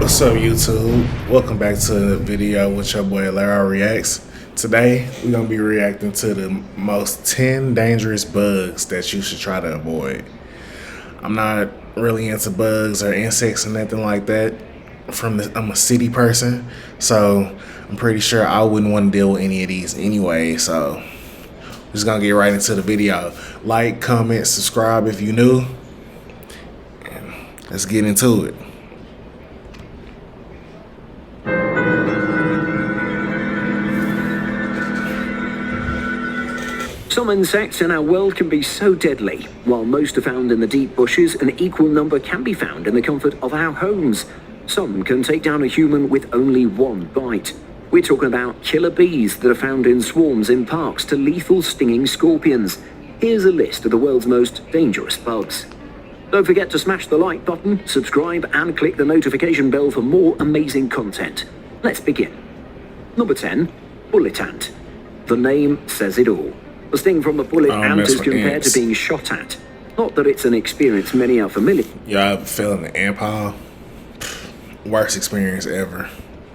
What's up, YouTube? Welcome back to the video with your boy LarroReacts. Today, we're going to be reacting to the most 10 dangerous bugs that you should try to avoid. I'm not really into bugs or insects or nothing like that. I'm a city person, so I'm pretty sure I wouldn't want to deal with any of these anyway. So, we're just going to get right into the video. Like, comment, subscribe if you're new. And let's get into it. Some insects in our world can be so deadly. While most are found in the deep bushes, an equal number can be found in the comfort of our homes. Some can take down a human with only one bite. We're talking about killer bees that are found in swarms in parks to lethal stinging scorpions. Here's a list of the world's most dangerous bugs. Don't forget to smash the like button, subscribe, and click the notification bell for more amazing content. Let's begin. Number 10. Bullet ant. The name says it all. The sting from a bullet ant is compared to being shot at. Not that it's an experience many are familiar Yeah, I've feeling the ant pile. Worst experience ever.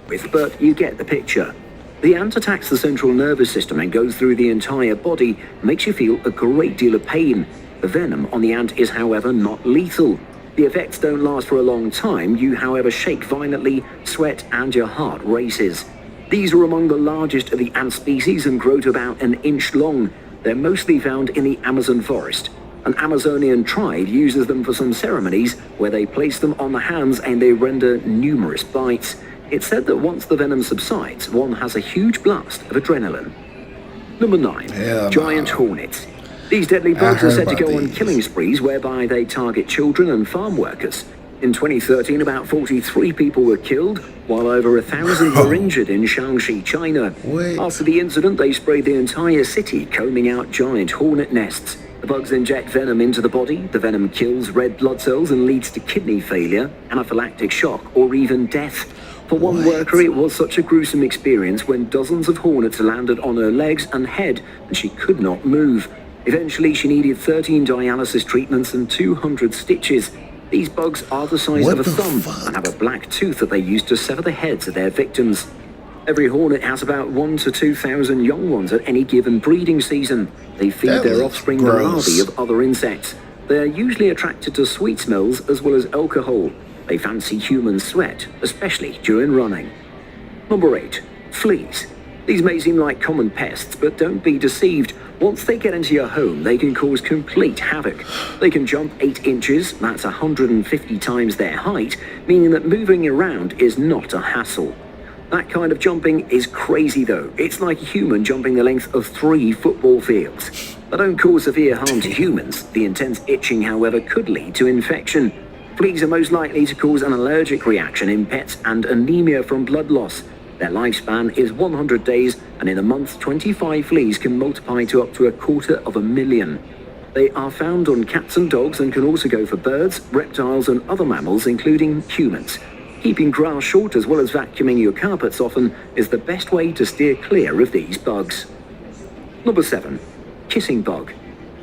with, but you get the picture. The ant attacks the central nervous system and goes through the entire body, makes you feel a great deal of pain. The venom on the ant is, however, not lethal. The effects don't last for a long time. You, however, shake violently, sweat, and your heart races. These are among the largest of the ant species and grow to about an inch long. They're mostly found in the Amazon forest. An Amazonian tribe uses them for some ceremonies where they place them on the hands and they render numerous bites. It's said that once the venom subsides, one has a huge blast of adrenaline. Number 9. Giant hornets. These deadly bugs are said to go on killing sprees whereby they target children and farm workers. In 2013, about 43 people were killed, while over 1,000 were injured in Shaanxi, China. After the incident, they sprayed the entire city, combing out giant hornet nests. The bugs inject venom into the body. The venom kills red blood cells and leads to kidney failure, anaphylactic shock, or even death. For one worker, it was such a gruesome experience when dozens of hornets landed on her legs and head, and she could not move. Eventually, she needed 13 dialysis treatments and 200 stitches. These bugs are the size of a thumb and have a black tooth that they use to sever the heads of their victims. Every hornet has about 1,000 to 2,000 young ones at any given breeding season. They feed their offspring the larvae of other insects. They are usually attracted to sweet smells as well as alcohol. They fancy human sweat, especially during running. Number 8. Fleas. These may seem like common pests, but don't be deceived. Once they get into your home, they can cause complete havoc. They can jump 8 inches, that's 150 times their height, meaning that moving around is not a hassle. That kind of jumping is crazy though. It's like a human jumping the length of 3 football fields. They don't cause severe harm to humans. The intense itching, however, could lead to infection. Fleas are most likely to cause an allergic reaction in pets and anemia from blood loss. Their lifespan is 100 days, and in a month, 25 fleas can multiply to up to 250,000. They are found on cats and dogs and can also go for birds, reptiles, and other mammals, including humans. Keeping grass short as well as vacuuming your carpets often is the best way to steer clear of these bugs. Number 7. Kissing bug.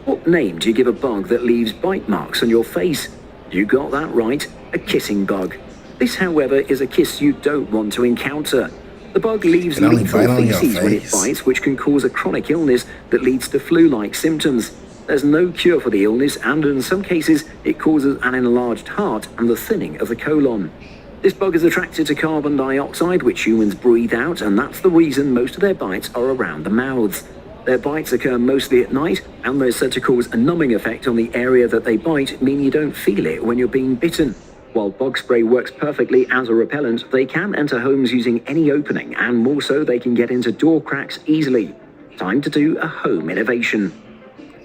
What name do you give a bug that leaves bite marks on your face? You got that right, a kissing bug. This, however, is a kiss you don't want to encounter. The bug leaves lethal feces when it bites, which can cause a chronic illness that leads to flu-like symptoms. There's no cure for the illness, and in some cases, it causes an enlarged heart and the thinning of the colon. This bug is attracted to carbon dioxide, which humans breathe out, and that's the reason most of their bites are around the mouths. Their bites occur mostly at night, and they're said to cause a numbing effect on the area that they bite, meaning you don't feel it when you're being bitten. While bug spray works perfectly as a repellent, they can enter homes using any opening, and more so, they can get into door cracks easily. Time to do a home innovation.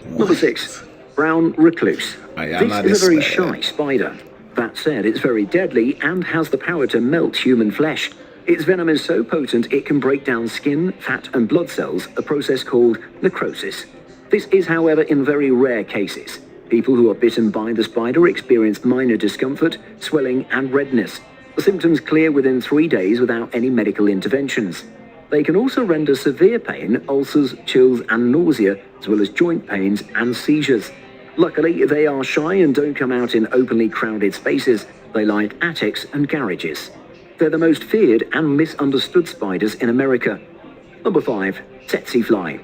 Number 6. Brown recluse. This is a very shy spider. That said, it's very deadly and has the power to melt human flesh. Its venom is so potent it can break down skin, fat, and blood cells, a process called necrosis. This is, however, in very rare cases. People who are bitten by the spider experience minor discomfort, swelling, and redness. The symptoms clear within 3 days without any medical interventions. They can also render severe pain, ulcers, chills, and nausea, as well as joint pains and seizures. Luckily, they are shy and don't come out in openly crowded spaces. They like attics and garages. They're the most feared and misunderstood spiders in America. Number 5. Tsetse fly.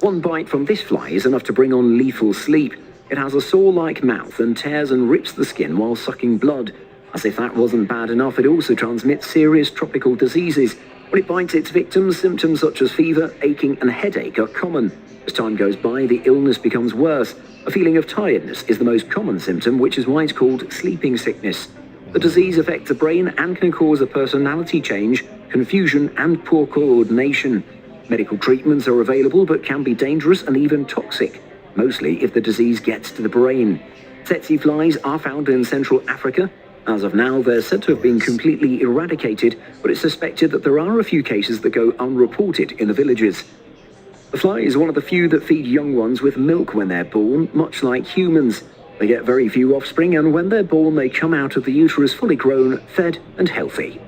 One bite from this fly is enough to bring on lethal sleep. It has a saw-like mouth and tears and rips the skin while sucking blood. As if that wasn't bad enough, it also transmits serious tropical diseases. When it bites its victims, symptoms such as fever, aching and headache are common. As time goes by, the illness becomes worse. A feeling of tiredness is the most common symptom, which is why it's called sleeping sickness. The disease affects the brain and can cause a personality change, confusion and poor coordination. Medical treatments are available but can be dangerous and even toxic, mostly if the disease gets to the brain. Tsetse flies are found in Central Africa. As of now, they're said to have been completely eradicated, but it's suspected that there are a few cases that go unreported in the villages. The fly is one of the few that feed young ones with milk when they're born, much like humans. They get very few offspring, and when they're born, they come out of the uterus fully grown, fed and healthy.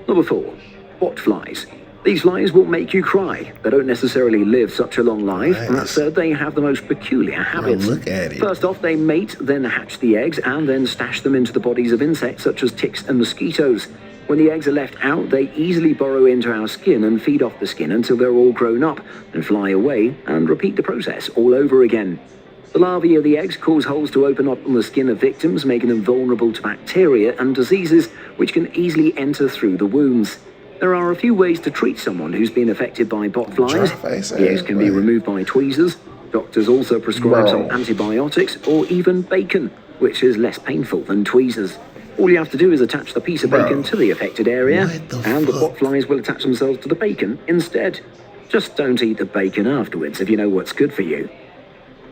Number 4. Bot flies. These flies will make you cry. They don't necessarily live such a long life, and that said, they have the most peculiar habits. Bro, look at it. First off, they mate, then hatch the eggs, and then stash them into the bodies of insects such as ticks and mosquitoes. When the eggs are left out, they easily burrow into our skin and feed off the skin until they're all grown up, and fly away, and repeat the process all over again. The larvae of the eggs cause holes to open up on the skin of victims, making them vulnerable to bacteria and diseases which can easily enter through the wounds. There are a few ways to treat someone who's been affected by bot flies. The eggs can be removed by tweezers. Doctors also prescribe some antibiotics or even bacon, which is less painful than tweezers. All you have to do is attach the piece of bacon to the affected area, and the bot flies will attach themselves to the bacon instead. Just don't eat the bacon afterwards if you know what's good for you.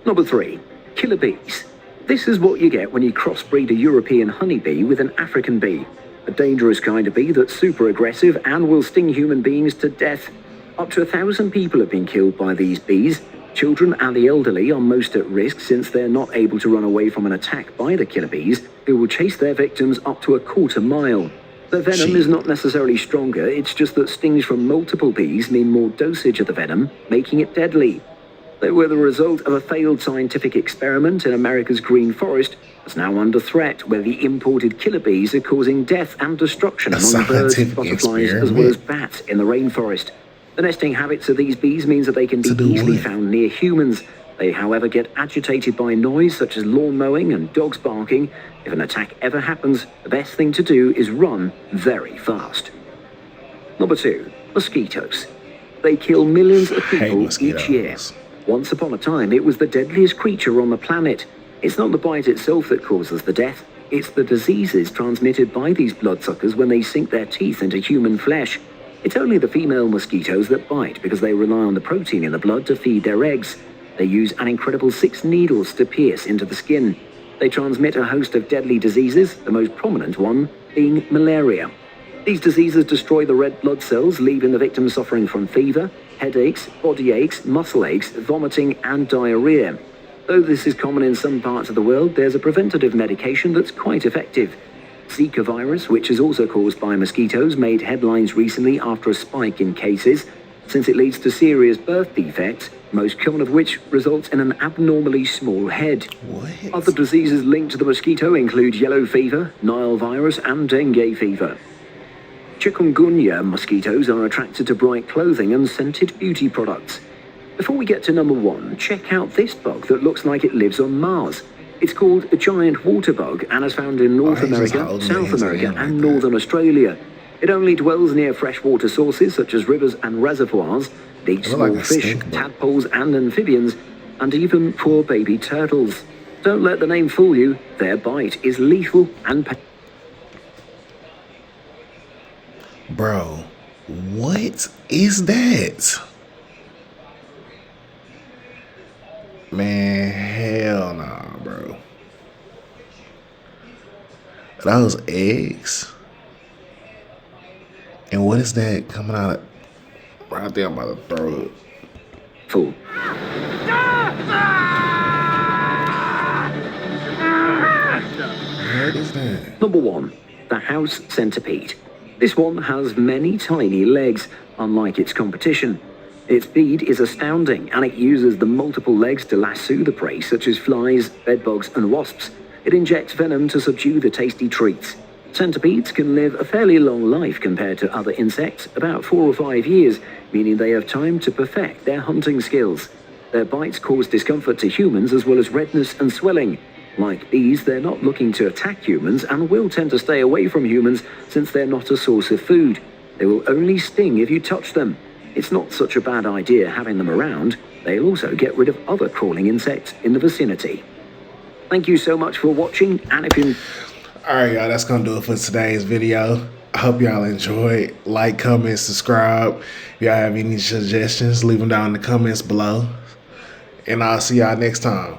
Number 3. Killer bees. This is what you get when you crossbreed a European honeybee with an African bee. A dangerous kind of bee that's super aggressive and will sting human beings to death. Up to 1,000 people have been killed by these bees. Children and the elderly are most at risk since they're not able to run away from an attack by the killer bees, who will chase their victims up to a quarter mile. The venom is not necessarily stronger, it's just that stings from multiple bees mean more dosage of the venom, making it deadly. They were the result of a failed scientific experiment in America's Green Forest that's now under threat, where the imported killer bees are causing death and destruction among birds, butterflies, as well as bats in the rainforest. The nesting habits of these bees means that they can be easily found near humans. They, however, get agitated by noise such as lawn mowing and dogs barking. If an attack ever happens, the best thing to do is run very fast. Number 2. Mosquitoes. They kill millions of people each year. Once upon a time, it was the deadliest creature on the planet. It's not the bite itself that causes the death. It's the diseases transmitted by these bloodsuckers when they sink their teeth into human flesh. It's only the female mosquitoes that bite because they rely on the protein in the blood to feed their eggs. They use an incredible 6 needles to pierce into the skin. They transmit a host of deadly diseases, the most prominent one being malaria. These diseases destroy the red blood cells, leaving the victim suffering from fever, headaches, body aches, muscle aches, vomiting and diarrhea. Though this is common in some parts of the world, there's a preventative medication that's quite effective. Zika virus, which is also caused by mosquitoes, made headlines recently after a spike in cases, since it leads to serious birth defects, most common of which results in an abnormally small head. Other diseases linked to the mosquito include yellow fever, Nile virus and dengue fever. Chikungunya mosquitoes are attracted to bright clothing and scented beauty products. Before we get to number 1, check out this bug that looks like it lives on Mars. It's called a giant water bug and is found in North America, South America and Northern Australia. It only dwells near freshwater sources such as rivers and reservoirs. It eats small fish, tadpoles and amphibians, and even poor baby turtles. Don't let the name fool you, their bite is lethal and Bro, what is that? Man, hell nah, bro. Those eggs? And what is that coming out of? Right there, I'm about to throw it. Fool. What is that? Number 1, the house centipede. This one has many tiny legs, unlike its competition. Its speed is astounding, and it uses the multiple legs to lasso the prey, such as flies, bedbugs, and wasps. It injects venom to subdue the tasty treats. Centipedes can live a fairly long life compared to other insects, about 4 or 5 years, meaning they have time to perfect their hunting skills. Their bites cause discomfort to humans as well as redness and swelling. Like bees, they're not looking to attack humans and will tend to stay away from humans since they're not a source of food. They will only sting if you touch them. It's not such a bad idea having them around. They'll also get rid of other crawling insects in the vicinity. Thank you so much for watching, and if you... Alright, y'all, that's gonna do it for today's video. I hope y'all enjoyed. Like, comment, subscribe. If y'all have any suggestions, leave them down in the comments below. And I'll see y'all next time.